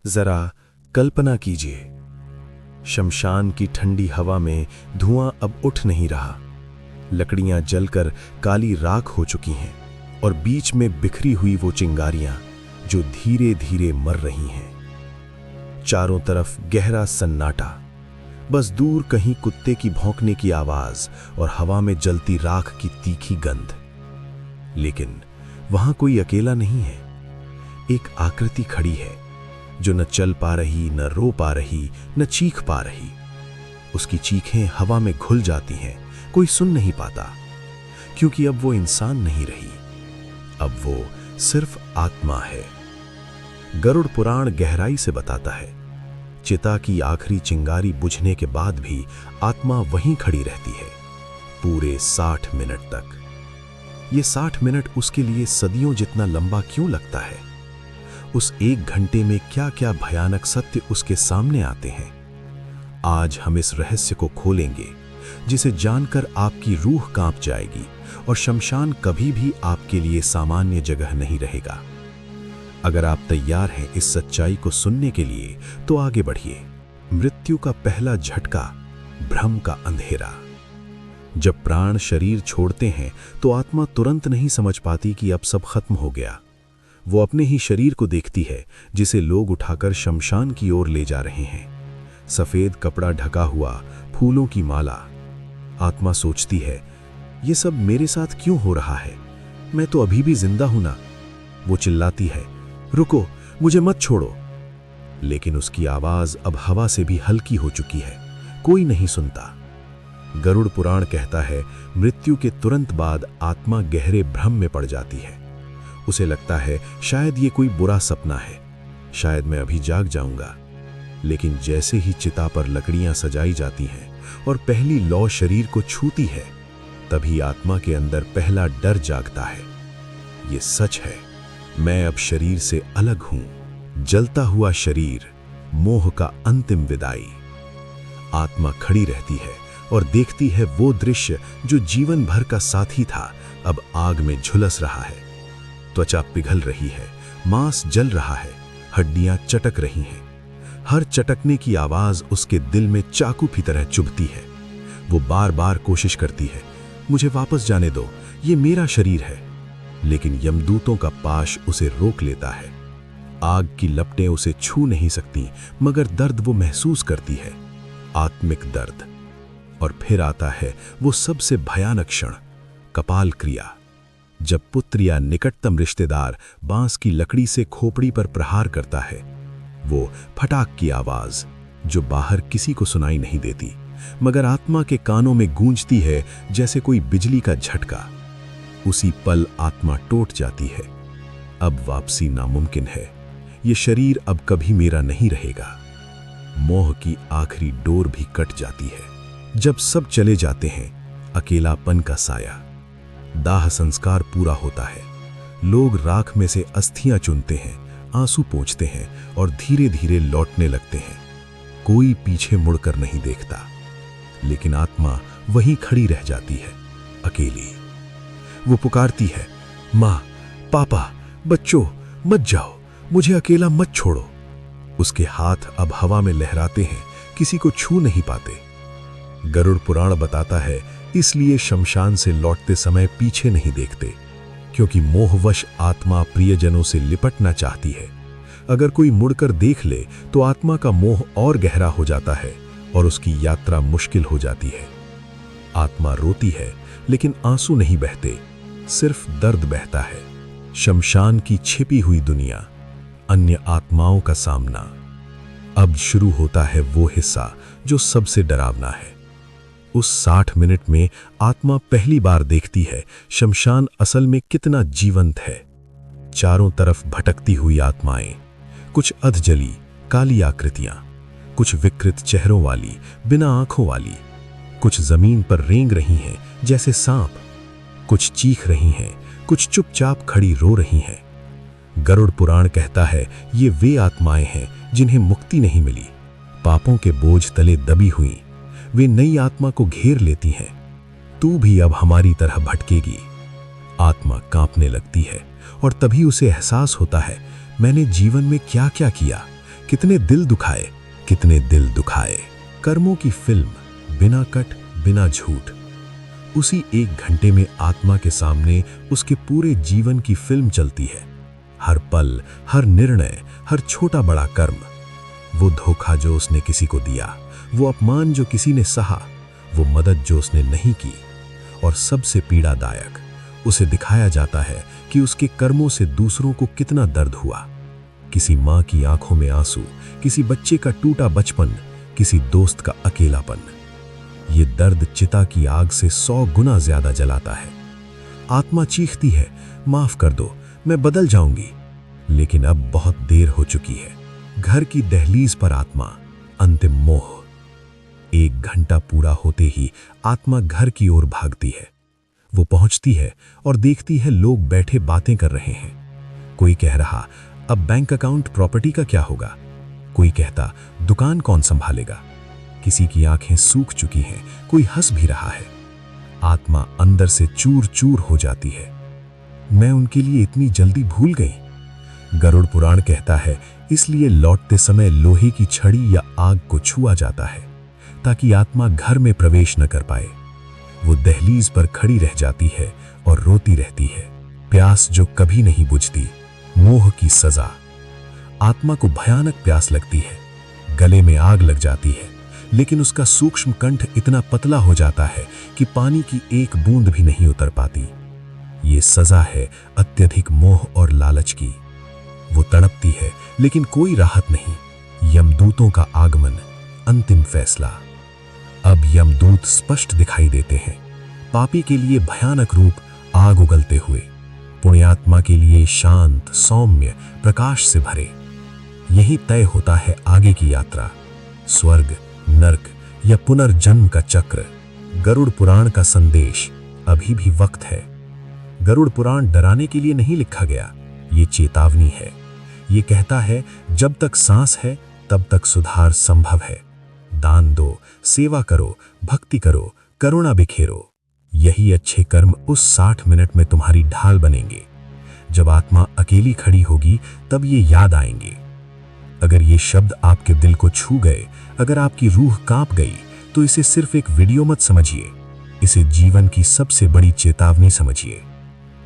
जरा कल्पना कीजिए, शमशान की ठंडी हवा में धुआं अब उठ नहीं रहा। लकड़ियां जलकर काली राख हो चुकी हैं और बीच में बिखरी हुई वो चिंगारियां जो धीरे धीरे मर रही हैं। चारों तरफ गहरा सन्नाटा, बस दूर कहीं कुत्ते की भौंकने की आवाज और हवा में जलती राख की तीखी गंध। लेकिन वहां कोई अकेला नहीं है। एक आकृति खड़ी है जो न चल पा रही, न रो पा रही, न चीख पा रही। उसकी चीखें हवा में घुल जाती हैं, कोई सुन नहीं पाता, क्योंकि अब वो इंसान नहीं रही, अब वो सिर्फ आत्मा है। गरुड़ पुराण गहराई से बताता है, चिता की आखिरी चिंगारी बुझने के बाद भी आत्मा वहीं खड़ी रहती है, पूरे 60 मिनट तक। ये 60 मिनट उसके लिए सदियों जितना लंबा क्यों लगता है? उस 1 घंटे में क्या क्या भयानक सत्य उसके सामने आते हैं। आज हम इस रहस्य को खोलेंगे, जिसे जानकर आपकी रूह कांप जाएगी और शमशान कभी भी आपके लिए सामान्य जगह नहीं रहेगा। अगर आप तैयार हैं इस सच्चाई को सुनने के लिए, तो आगे बढ़िए। मृत्यु का पहला झटका, भ्रम का अंधेरा। जब प्राण शरीर छोड़ते हैं तो आत्मा तुरंत नहीं समझ पाती कि अब सब खत्म हो गया। वो अपने ही शरीर को देखती है, जिसे लोग उठाकर शमशान की ओर ले जा रहे हैं। सफेद कपड़ा ढका हुआ, फूलों की माला। आत्मा सोचती है, ये सब मेरे साथ क्यों हो रहा है? मैं तो अभी भी जिंदा हूं ना। वो चिल्लाती है, रुको, मुझे मत छोड़ो। लेकिन उसकी आवाज अब हवा से भी हल्की हो चुकी है, कोई नहीं सुनता। गरुड़ पुराण कहता है, मृत्यु के तुरंत बाद आत्मा गहरे भ्रम में पड़ जाती है। उसे लगता है शायद ये कोई बुरा सपना है, शायद मैं अभी जाग जाऊंगा। लेकिन जैसे ही चिता पर लकड़ियां सजाई जाती हैं और पहली लौ शरीर को छूती है, तभी आत्मा के अंदर पहला डर जागता है। ये सच है, मैं अब शरीर से अलग हूं। जलता हुआ शरीर, मोह का अंतिम विदाई। आत्मा खड़ी रहती है और देखती है वो दृश्य जो जीवन भर का साथी था, अब आग में झुलस रहा है। त्वचा पिघल रही है, मांस जल रहा है, हड्डियां चटक रही हैं। हर चटकने की आवाज उसके दिल में चाकू की तरह चुभती है। वो बार बार कोशिश करती है, मुझे वापस जाने दो, ये मेरा शरीर है। लेकिन यमदूतों का पाश उसे रोक लेता है। आग की लपटें उसे छू नहीं सकती, मगर दर्द वो महसूस करती है, आत्मिक दर्द। और फिर आता है वो सबसे भयानक क्षण, कपाल क्रिया। जब पुत्र या निकटतम रिश्तेदार बांस की लकड़ी से खोपड़ी पर प्रहार करता है, वो फटाक की आवाज जो बाहर किसी को सुनाई नहीं देती, मगर आत्मा के कानों में गूंजती है जैसे कोई बिजली का झटका। उसी पल आत्मा टूट जाती है। अब वापसी नामुमकिन है। ये शरीर अब कभी मेरा नहीं रहेगा। मोह की आखिरी डोर भी कट जाती है। जब सब चले जाते हैं, अकेलापन का साया। दाह संस्कार पूरा होता है। लोग राख में से अस्थियां चुनते हैं, आंसू पोंछते हैं और धीरे धीरे लौटने लगते हैं। कोई पीछे मुड़कर नहीं देखता, लेकिन आत्मा वहीं खड़ी रह जाती है, अकेली। वो पुकारती है, माँ, पापा, बच्चों, मत जाओ, मुझे अकेला मत छोड़ो। उसके हाथ अब हवा में लहराते हैं, किसी को छू नहीं पाते। गरुड़ पुराण बताता है, इसलिए शमशान से लौटते समय पीछे नहीं देखते, क्योंकि मोहवश आत्मा प्रियजनों से लिपटना चाहती है। अगर कोई मुड़कर देख ले तो आत्मा का मोह और गहरा हो जाता है और उसकी यात्रा मुश्किल हो जाती है। आत्मा रोती है, लेकिन आंसू नहीं बहते, सिर्फ दर्द बहता है। शमशान की छिपी हुई दुनिया, अन्य आत्माओं का सामना। अब शुरू होता है वो हिस्सा जो सबसे डरावना है। उस 60 मिनट में आत्मा पहली बार देखती है शमशान असल में कितना जीवंत है। चारों तरफ भटकती हुई आत्माएं, कुछ अधजली काली आकृतियां, कुछ विकृत चेहरों वाली, बिना आंखों वाली, कुछ जमीन पर रेंग रही हैं जैसे सांप, कुछ चीख रही हैं, कुछ चुपचाप खड़ी रो रही हैं। गरुड़ पुराण कहता है, ये वे आत्माएं हैं जिन्हें मुक्ति नहीं मिली, पापों के बोझ तले दबी हुई। वे नई आत्मा को घेर लेती हैं। तू भी अब हमारी तरह भटकेगी। आत्मा कांपने लगती है और तभी उसे एहसास होता है, मैंने जीवन में क्या क्या किया, कितने दिल दुखाए, कितने दिल दुखाए। कर्मों की फिल्म, बिना कट, बिना झूठ। उसी 1 घंटे में आत्मा के सामने उसके पूरे जीवन की फिल्म चलती है। हर पल, हर निर्णय, हर छोटा बड़ा कर्म। वो धोखा जो उसने किसी को दिया, वो अपमान जो किसी ने सहा, वो मदद जो उसने नहीं की, और सबसे पीड़ादायक, उसे दिखाया जाता है कि उसके कर्मों से दूसरों को कितना दर्द हुआ। किसी माँ की आंखों में आंसू, किसी बच्चे का टूटा बचपन, किसी दोस्त का अकेलापन। ये दर्द चिता की आग से 100 गुना ज्यादा जलाता है। आत्मा चीखती है, माफ कर दो, मैं बदल जाऊंगी। लेकिन अब बहुत देर हो चुकी है। घर की दहलीज पर आत्मा, अंतिम मोह। 1 घंटा पूरा होते ही आत्मा घर की ओर भागती है। वो पहुंचती है और देखती है लोग बैठे बातें कर रहे हैं। कोई कह रहा, अब बैंक अकाउंट प्रॉपर्टी का क्या होगा। कोई कहता, दुकान कौन संभालेगा। किसी की आंखें सूख चुकी हैं, कोई हंस भी रहा है। आत्मा अंदर से चूर चूर हो जाती है। मैं उनके लिए इतनी जल्दी भूल गई। गरुड़ पुराण कहता है, इसलिए लौटते समय लोहे की छड़ी या आग को छुआ जाता है, ताकि आत्मा घर में प्रवेश न कर पाए। वो दहलीज पर खड़ी रह जाती है और रोती रहती है। प्यास जो कभी नहीं बुझती, मोह की सजा। आत्मा को भयानक प्यास लगती है, गले में आग लग जाती है, लेकिन उसका सूक्ष्म कंठ इतना पतला हो जाता है कि पानी की एक बूंद भी नहीं उतर पाती। ये सजा है अत्यधिक मोह और लालच की। वो तड़पती है, लेकिन कोई राहत नहीं। यमदूतों का आगमन, अंतिम फैसला। अब यमदूत स्पष्ट दिखाई देते हैं। पापी के लिए भयानक रूप, आग उगलते हुए। पुण्यात्मा के लिए शांत, सौम्य, प्रकाश से भरे। यही तय होता है आगे की यात्रा, स्वर्ग, नर्क या पुनर्जन्म का चक्र। गरुड़ पुराण का संदेश, अभी भी वक्त है। गरुड़ पुराण डराने के लिए नहीं लिखा गया, ये चेतावनी है। ये कहता है, जब तक सांस है तब तक सुधार संभव है। दान दो, सेवा करो, भक्ति करो, करुणा बिखेरो। यही अच्छे कर्म उस 60 मिनट में तुम्हारी ढाल बनेंगे। जब आत्मा अकेली खड़ी होगी तब ये याद आएंगे। अगर ये शब्द आपके दिल को छू गए, अगर आपकी रूह कांप गई, तो इसे सिर्फ एक वीडियो मत समझिए, इसे जीवन की सबसे बड़ी चेतावनी समझिए।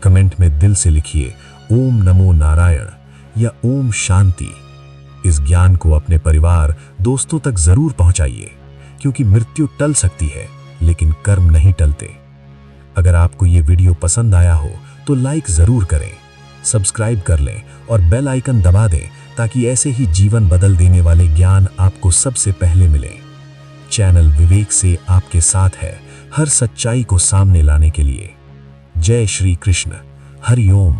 कमेंट में दिल से लिखिए, ओम नमो नारायण या ओम शांति। इस ज्ञान को अपने परिवार, दोस्तों तक जरूर पहुंचाइए, क्योंकि मृत्यु टल सकती है, लेकिन कर्म नहीं टलते। अगर आपको ये वीडियो पसंद आया हो तो लाइक जरूर करें, सब्सक्राइब कर लें और बेल आइकन दबा दें, ताकि ऐसे ही जीवन बदल देने वाले ज्ञान आपको सबसे पहले मिले। चैनल विवेक से आपके साथ है, हर सच्चाई को सामने लाने के लिए। जय श्री कृष्ण, हरि ओम।